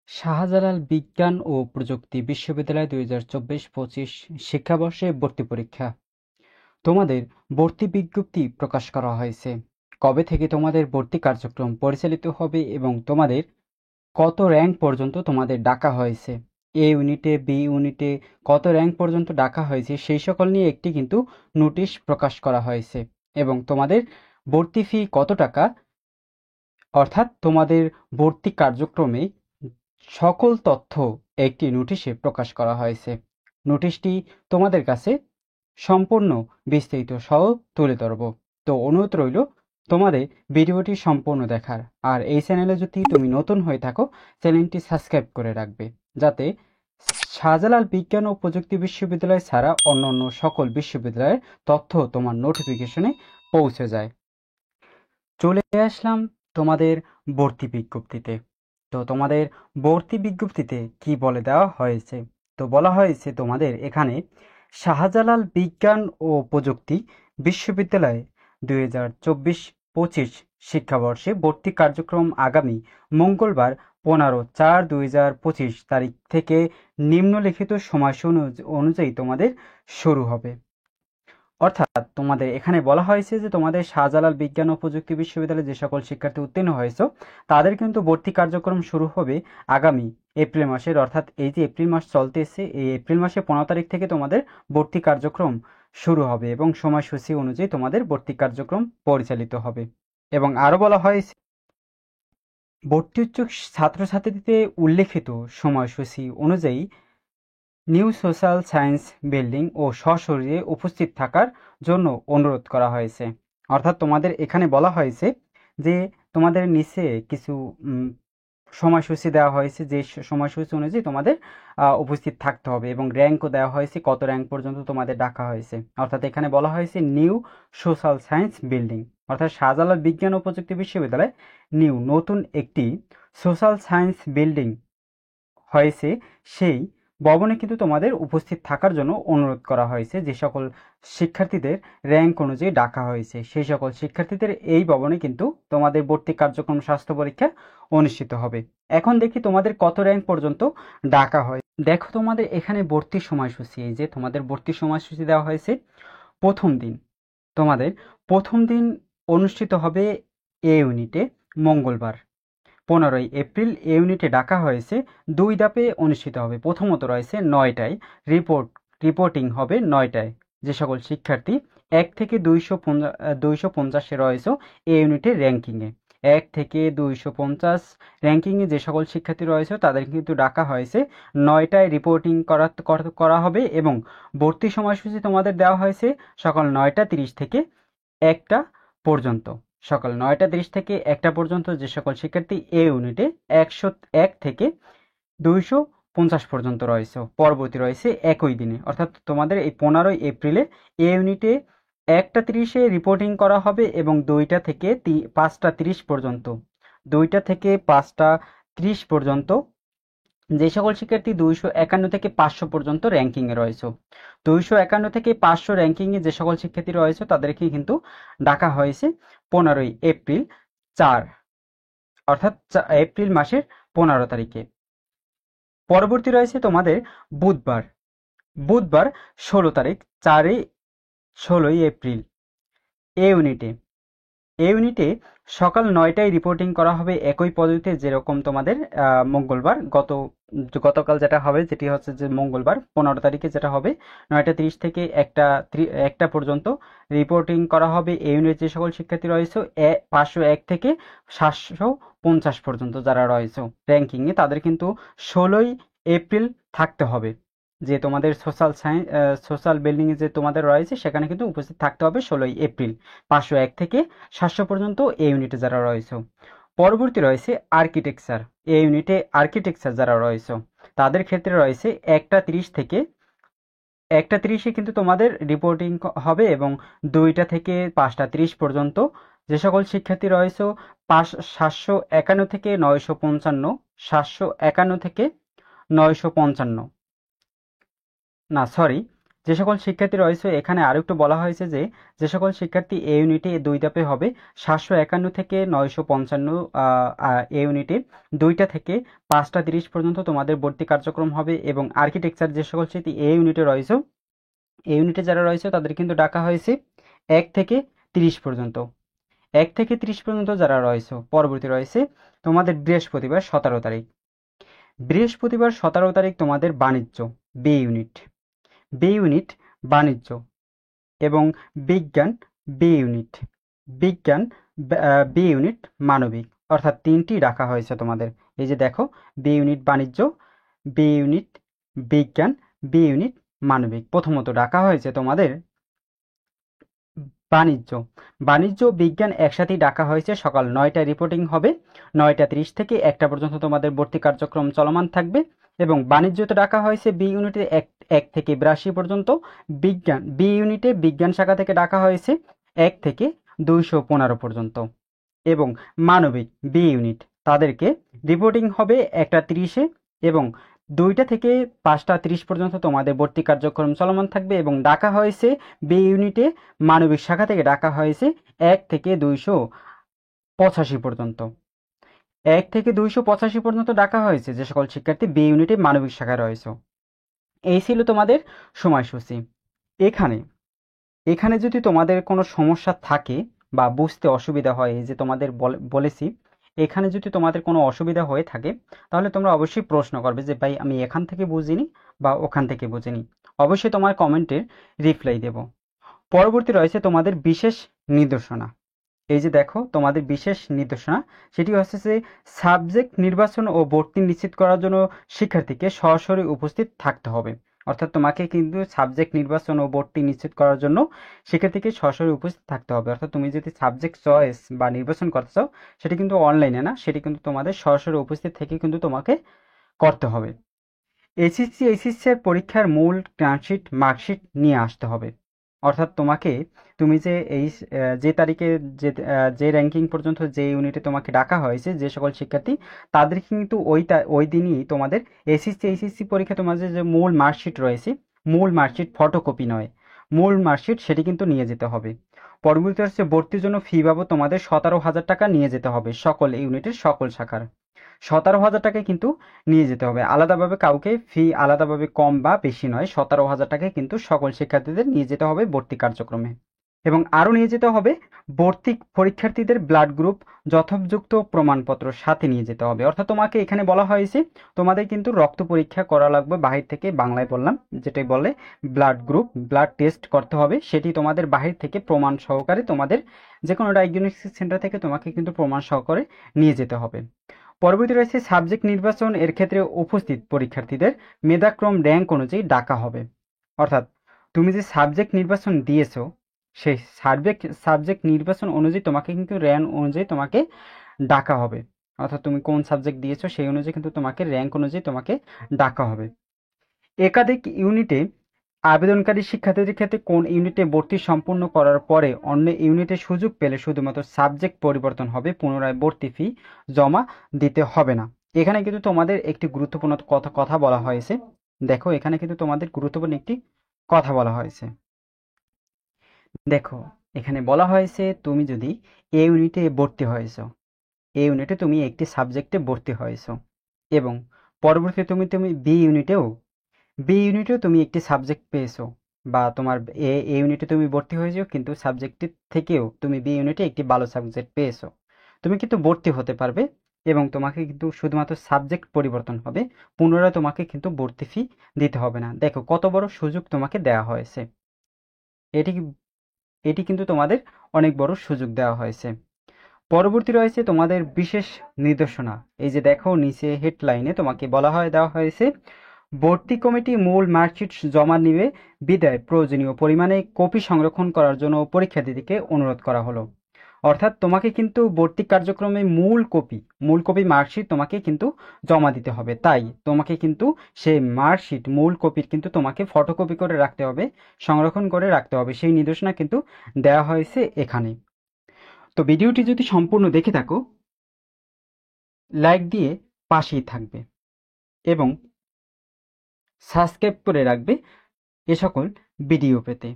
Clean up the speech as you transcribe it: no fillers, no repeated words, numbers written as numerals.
শাহজালাল বিজ্ঞান ও প্রযুক্তি বিশ্ববিদ্যালয় ২০২৪-২৫ শিক্ষাবর্ষে ভর্তি পরীক্ষা। তোমাদের ভর্তি বিজ্ঞপ্তি প্রকাশ করা হয়েছে। কবে থেকে তোমাদের ভর্তি কার্যক্রম পরিচালিত হবে এবং তোমাদের কত র্যাঙ্ক পর্যন্ত তোমাদের ডাকা হয়েছে, এ ইউনিটে বি ইউনিটে কত র্যাঙ্ক পর্যন্ত ডাকা হয়েছে সেই সকল নিয়ে একটি কিন্তু নোটিশ প্রকাশ করা হয়েছে। এবং তোমাদের ভর্তি ফি কত টাকা, অর্থাৎ তোমাদের ভর্তি কার্যক্রমে সকল তথ্য একটি নোটিশে প্রকাশ করা হয়েছে। নোটিশটি তোমাদের কাছে সম্পূর্ণ বিস্তারিত সহ তুলে ধরব। তো অনুরোধ রইল তোমাদের ভিডিওটি সম্পূর্ণ দেখার। আর এই চ্যানেলে যদি তুমি নতুন হয়ে থাকো, চ্যানেলটি সাবস্ক্রাইব করে রাখবে, যাতে শাহজালাল বিজ্ঞান ও প্রযুক্তি বিশ্ববিদ্যালয় ছাড়া অন্যান্য সকল বিশ্ববিদ্যালয়ের তথ্য তোমার নোটিফিকেশনে পৌঁছে যায়। চলে আসলাম তোমাদের ভর্তি বিজ্ঞপ্তিতে। তো তোমাদের ভর্তি বিজ্ঞপ্তিতে কি বলে দেওয়া হয়েছে? তো বলা হয়েছে তোমাদের এখানে শাহজালাল বিজ্ঞান ও প্রযুক্তি বিশ্ববিদ্যালয়ে ২০২৪-২৫ শিক্ষাবর্ষে ভর্তি কার্যক্রম আগামী মঙ্গলবার ১৫/৪/২০২৫ তারিখ থেকে নিম্নলিখিত সময়সূচি অনুযায়ী তোমাদের শুরু হবে। অর্থাৎ তোমাদের এখানে বলা হয়েছে যে তোমাদের শাহজালাল বিজ্ঞান ও প্রযুক্তি বিশ্ববিদ্যালয়ে যে সকল শিক্ষার্থী উত্তীর্ণ হয়েছে তাদের কিন্তু ভর্তি কার্যক্রম শুরু হবে আগামী এপ্রিল মাসের, অর্থাৎ এই যে এপ্রিল মাস চলতেছে, এই এপ্রিল মাসে ১৫ তারিখ থেকে তোমাদের ভর্তি কার্যক্রম শুরু হবে এবং সময়সূচি অনুযায়ী তোমাদের ভর্তি কার্যক্রম পরিচালিত হবে। এবং আরও বলা হয়েছে ভর্তি ইচ্ছুক ছাত্রছাত্রীদের উল্লেখিত সময়সূচি অনুযায়ী নিউ সোশ্যাল সায়েন্স বিল্ডিং ও সশরীরে উপস্থিত থাকার জন্য অনুরোধ করা হয়েছে। অর্থাৎ তোমাদের এখানে বলা হয়েছে যে তোমাদের নিচে কিছু সময়সূচি দেওয়া হয়েছে, যে সময়সূচি অনুযায়ী তোমাদের উপস্থিত থাকতে হবে এবং র্যাঙ্কও দেওয়া হয়েছে, কত র্যাঙ্ক পর্যন্ত তোমাদের ডাকা হয়েছে। অর্থাৎ এখানে বলা হয়েছে নিউ সোশ্যাল সায়েন্স বিল্ডিং, অর্থাৎ শাহজালাল বিজ্ঞান ও প্রযুক্তি বিশ্ববিদ্যালয় নতুন একটি সোশ্যাল সায়েন্স বিল্ডিং হয়েছে, সেই ভবনে কিন্তু তোমাদের উপস্থিত থাকার জন্য অনুরোধ করা হয়েছে। যে সকল শিক্ষার্থীদের র্যাঙ্ক অনুযায়ী ডাকা হয়েছে সেই সকল শিক্ষার্থীদের এই ভবনে কিন্তু তোমাদের ভর্তি কার্যক্রম স্বাস্থ্য পরীক্ষা অনুষ্ঠিত হবে। এখন দেখি তোমাদের কত র্যাঙ্ক পর্যন্ত ডাকা হয়। দেখো তোমাদের এখানে ভর্তির সময়সূচি, এই যে তোমাদের ভর্তির সময়সূচি দেওয়া হয়েছে। তোমাদের প্রথম দিন অনুষ্ঠিত হবে এ ইউনিটে মঙ্গলবার ১৫ এপ্রিল। এ ইউনিটে ডাকা হয়েছে ২ ধাপে অনুষ্ঠিত হবে। প্রথমত রয়েছে ৯টায় রিপোর্টিং হবে ৯টায়। যে সকল শিক্ষার্থী ১ থেকে ২৫০ রয়েছে এ ইউনিটের র্যাঙ্কিংয়ে, ১ থেকে ২৫০ র্যাঙ্কিংয়ে যে সকল শিক্ষার্থী রয়েছে তাদের কিন্তু ডাকা হয়েছে ৯টায় রিপোর্টিং করা হবে। এবং ভর্তি সময়সূচি তোমাদের দেওয়া হয়েছে সকাল ৯টা ৩০ থেকে ১টা পর্যন্ত। সকাল ৯টা ৩০ থেকে ১টা পর্যন্ত যে সকল শিক্ষার্থী এ ইউনিটে ১০১ থেকে ২৫০ পর্যন্ত রয়েছে, পরবর্তী রয়েছে একই দিনে, অর্থাৎ তোমাদের এই ১৫ এপ্রিলে এ ইউনিটে ১টা ৩০-এ রিপোর্টিং করা হবে এবং ২টা থেকে ৫টা ৩০ পর্যন্ত, ২টা থেকে ৫টা ৩০ পর্যন্ত যে সকল শিক্ষার্থী ২৫১ থেকে ৫০০ পর্যন্ত র্যাঙ্কিংয়ে রয়েছে, ২৫১ থেকে ৫০০ র্যাঙ্কিংয়ে যে সকল শিক্ষার্থী রয়েছে তাদেরকে কিন্তু ডাকা হয়েছে ১৫ এপ্রিল ৪, অর্থাৎ এপ্রিল মাসের ১৫ তারিখে। পরবর্তী রয়েছে তোমাদের বুধবার ১৬ তারিখ, ১৬ই এপ্রিল। এ ইউনিটে সকাল ৯টায় রিপোর্টিং করা হবে একই পদ্ধতিতে, যেরকম তোমাদের মঙ্গলবার গতকাল যেটা হবে, যেটি হচ্ছে যে মঙ্গলবার ১৫ তারিখে যেটা হবে ৯টা ৩০ থেকে ১টা পর্যন্ত রিপোর্টিং করা হবে। এই ইউনিটের যে সকল শিক্ষার্থী রয়েছে ৫০১ থেকে ৭৫০ পর্যন্ত যারা রয়েছে র্যাঙ্কিংয়ে তাদের কিন্তু ১৬ই এপ্রিল থাকতে হবে। যে তোমাদের সোশ্যাল বিল্ডিংয়ে যে তোমাদের রয়েছে সেখানে কিন্তু উপস্থিত থাকতে হবে ১৬ই এপ্রিল ৫০১ থেকে ৭০০ পর্যন্ত এই ইউনিটে যারা রয়েছে। পরবর্তী রয়েছে আর্কিটেকচার। এই ইউনিটে আর্কিটেকচার যারা রয়েছে তাদের ক্ষেত্রে রয়েছে ১টা ৩০ থেকে ১টা ৩০-এ কিন্তু তোমাদের রিপোর্টিং হবে এবং ২টা থেকে ৫টা ৩০ পর্যন্ত যে সকল শিক্ষার্থী রয়েছে ৭৫১ থেকে ৯৫৫, ৭৫১ থেকে ৯৫৫, না সরি যে সকল শিক্ষার্থী রয়েছে এখানে আরও একটু বলা হয়েছে যে সকল শিক্ষার্থী এ ইউনিটে 2 ধাপে হবে 751 থেকে 955 এ ইউনিটে 2টা থেকে 5টা 30 পর্যন্ত তোমাদের ভর্তি কার্যক্রম হবে। এবং আর্কিটেকচার যে সকল শিক্ষার্থী এ ইউনিটে রয়েছে, এ ইউনিটে যারা রয়েছে তাদের কিন্তু ডাকা হয়েছে 1 থেকে 30 পর্যন্ত। 1 থেকে 30 পর্যন্ত যারা রয়েছে, পরবর্তী রয়েছে তোমাদের বৃহস্পতিবার 17 তারিখ। বৃহস্পতিবার 17 তারিখ তোমাদের বাণিজ্য বি ইউনিট, বি ইউনিট বাণিজ্য এবং বিজ্ঞান বি ইউনিট, বিজ্ঞান বি ইউনিট মানবিক, অর্থাৎ 3টি রাখা হয়েছে তোমাদের। এই যে দেখো, বি ইউনিট বাণিজ্য, বি ইউনিট বিজ্ঞান, বি ইউনিট মানবিক। প্রথমত ডাকা হয়েছে তোমাদের বাণিজ্য, বাণিজ্য বিজ্ঞান একসাথেই ডাকা হয়েছে। সকাল 9টায় রিপোর্টিং হবে, 9টা 30 থেকে 1টা পর্যন্ত তোমাদের ভর্তি কার্যক্রম চলমান থাকবে। এবং বাণিজ্যতে ডাকা হয়েছে বি ইউনিটে 1 থেকে 82 পর্যন্ত। বিজ্ঞান বি ইউনিটে বিজ্ঞান শাখা থেকে ডাকা হয়েছে 1 থেকে 215 পর্যন্ত। এবং মানবিক বি ইউনিট তাদেরকে রিপোর্টিং হবে 1টা 30-এ এবং 2টা থেকে 5টা 30 পর্যন্ত তোমাদের ভর্তি কার্যক্রম চলমান থাকবে। এবং ডাকা হয়েছে বি ইউনিটে মানবিক শাখা থেকে ডাকা হয়েছে 1 থেকে 285 পর্যন্ত। 1 থেকে 285 পর্যন্ত ডাকা হয়েছে যে সকল শিক্ষার্থী বি ইউনিটে মানবিক শাখায় রয়েছে। এই ছিল তোমাদের সময়সূচি। এখানে যদি তোমাদের কোনো সমস্যা থাকে বা বুঝতে অসুবিধা হয়, এই যে তোমাদের বলেছি, এখানে যদি তোমাদের কোনো অসুবিধা হয়ে থাকে তাহলে তোমরা অবশ্যই প্রশ্ন করবে যে ভাই আমি এখান থেকে বুঝিনি বা ওখান থেকে বুঝিনি। অবশ্যই তোমার কমেন্টের রিপ্লাই দেব। পরবর্তী রয়েছে তোমাদের বিশেষ নির্দেশনা। এই যে দেখো, তোমাদের বিশেষ নির্দেশনা সেটি হচ্ছে যে সাবজেক্ট নির্বাচন ও ভর্তি নিশ্চিত করার জন্য শিক্ষার্থীকে সরাসরি উপস্থিত থাকতে হবে। অর্থাৎ তোমাকে কিন্তু সাবজেক্ট নির্বাচন ও ভর্তি নিশ্চিত করার জন্য শিক্ষার্থীকে সরাসরি উপস্থিত থাকতে হবে। অর্থাৎ তুমি যদি সাবজেক্ট চয়েস বা নির্বাচন করতে চাও সেটি কিন্তু অনলাইনে না, সেটি কিন্তু তোমাদের সরাসরি উপস্থিত থেকে কিন্তু তোমাকে করতে হবে। এইচএসসি এর পরীক্ষার মূল ট্রান্সশিট মার্কশিট নিয়ে আসতে হবে। অর্থাৎ তুমি যে তারিখে যে র্যাঙ্কিং পর্যন্ত যে ইউনিটে তোমাকে ডাকা হয়েছে যে সকল শিক্ষার্থী, তাদের কিন্তু ওই দিনই তোমাদের এইচএসসি পরীক্ষা তোমাদের যে মূল মার্কশিট রয়েছে, মূল মার্কশিট ফটোকপি নয়, মূল মার্কশিট সেটি কিন্তু নিয়ে যেতে হবে। পরবর্তী হচ্ছে ভর্তির জন্য ফি বাবদ তোমাদের 17,000 টাকা নিয়ে যেতে হবে সকল ইউনিটের সকল শাখার। 17,000 টাকায় কিন্তু নিয়ে যেতে হবে। আলাদাভাবে কাউকে ফি আলাদাভাবে কম বা বেশি নয়, 17,000 টাকায় কিন্তু সকল শিক্ষার্থীদের নিয়ে যেতে হবে ভর্তি কার্যক্রমে। এবং আরও নিয়ে যেতে হবে ভর্তি পরীক্ষার্থীদের ব্লাড গ্রুপ যথোপযুক্ত প্রমাণপত্র সাথে নিয়ে যেতে হবে। অর্থাৎ তোমাকে এখানে বলা হয়েছে তোমাদের কিন্তু রক্ত পরীক্ষা করা লাগবে বাহির থেকে, বাংলায় বললাম, যেটাই বলে ব্লাড গ্রুপ, ব্লাড টেস্ট করতে হবে। সেটি তোমাদের বাহির থেকে প্রমাণ সহকারে তোমাদের যে কোনো ডায়াগনস্টিক সেন্টার থেকে তোমাকে কিন্তু প্রমাণ সহকারে নিয়ে যেতে হবে। পরবর্তী রয়েছে সাবজেক্ট নির্বাচন। এর ক্ষেত্রে উপস্থিত পরীক্ষার্থীদের মেধাক্রম র্যাঙ্ক অনুযায়ী ডাকা হবে। অর্থাৎ তুমি যে সাবজেক্ট নির্বাচন দিয়েছো সেই সাবজেক্ট নির্বাচন অনুযায়ী তোমাকে কিন্তু র্যাঙ্ক অনুযায়ী তোমাকে ডাকা হবে। অর্থাৎ তুমি কোন সাবজেক্ট দিয়েছো সেই অনুযায়ী কিন্তু তোমাকে র্যাঙ্ক অনুযায়ী তোমাকে ডাকা হবে। একাধিক ইউনিটে আবেদনকারী শিক্ষার্থীদের ক্ষেত্রে কোন ইউনিটে ভর্তি সম্পূর্ণ করার পরে অন্য ইউনিটে সুযোগ পেলে শুধুমাত্র সাবজেক্ট পরিবর্তন হবে, পুনরায় ভর্তি ফি জমা দিতে হবে না। এখানে কিন্তু তোমাদের একটি গুরুত্বপূর্ণ কথা বলা হয়েছে। দেখো, এখানে কিন্তু তোমাদের গুরুত্বপূর্ণ একটি কথা বলা হয়েছে। দেখো, এখানে বলা হয়েছে তুমি যদি এ ইউনিটে ভর্তি হয়েছো, এ ইউনিটে তুমি একটি সাবজেক্টে ভর্তি হয়েছো এবং পরবর্তীতে তুমি বি ইউনিটেও তুমি একটি সাবজেক্ট পেয়েছো, বা তোমার এ ইউনিটে তুমি ভর্তি হয়েছো কিন্তু সাবজেক্টের থেকেও তুমি বি ইউনিটে একটি ভালো সাবজেক্ট পেয়েছো, তুমি কিন্তু ভর্তি হতে পারবে। এবং তোমাকে কিন্তু শুধুমাত্র সাবজেক্ট পরিবর্তন হবে, পুনরায় তোমাকে কিন্তু ভর্তি ফি দিতে হবে না। দেখো কত বড় সুযোগ তোমাকে দেওয়া হয়েছে, এটি এটি কিন্তু তোমাদের অনেক বড় সুযোগ দেওয়া হয়েছে। পরবর্তী রয়েছে তোমাদের বিশেষ নির্দেশনা। এই যে দেখো, নিচে হেডলাইনে তোমাকে দেওয়া হয়েছে ভর্তি কমিটি মূল মার্কশিট জমা নিবে বিদায় প্রয়োজনীয় পরিমাণে কপি সংরক্ষণ করার জন্য পরীক্ষার্থীদেরকে অনুরোধ করা হলো। অর্থাৎ তোমাকে কিন্তু ভর্তি কার্যক্রমে মূল কপি মার্কশিট তোমাকে কিন্তু জমা দিতে হবে। তাই তোমাকে কিন্তু সেই মার্কশিট মূল কপির কিন্তু তোমাকে ফটোকপি করে রাখতে হবে, সংরক্ষণ করে রাখতে হবে। সেই নির্দেশনা কিন্তু দেওয়া হয়েছে এখানে। তো ভিডিওটি যদি সম্পূর্ণ দেখে থাকো লাইক দিয়ে পাশেই থাকবে এবং সাবস্ক্রাইব করে রাখবে এ সকল ভিডিও পেতে।